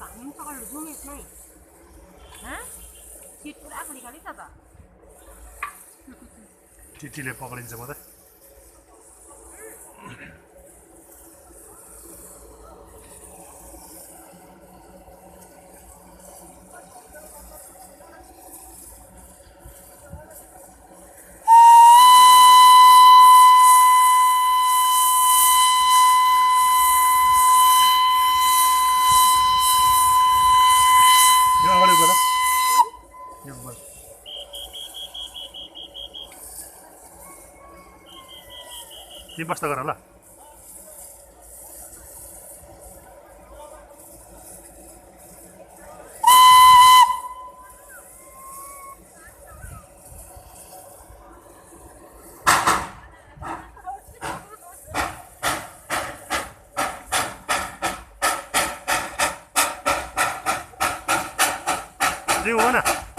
पानी पनि पकाउनु जाउँ यसमै सिट पुरा खाली खाली छ त टिटीले पक्रिन्छ म त तिमी बस्दा गर ल हो न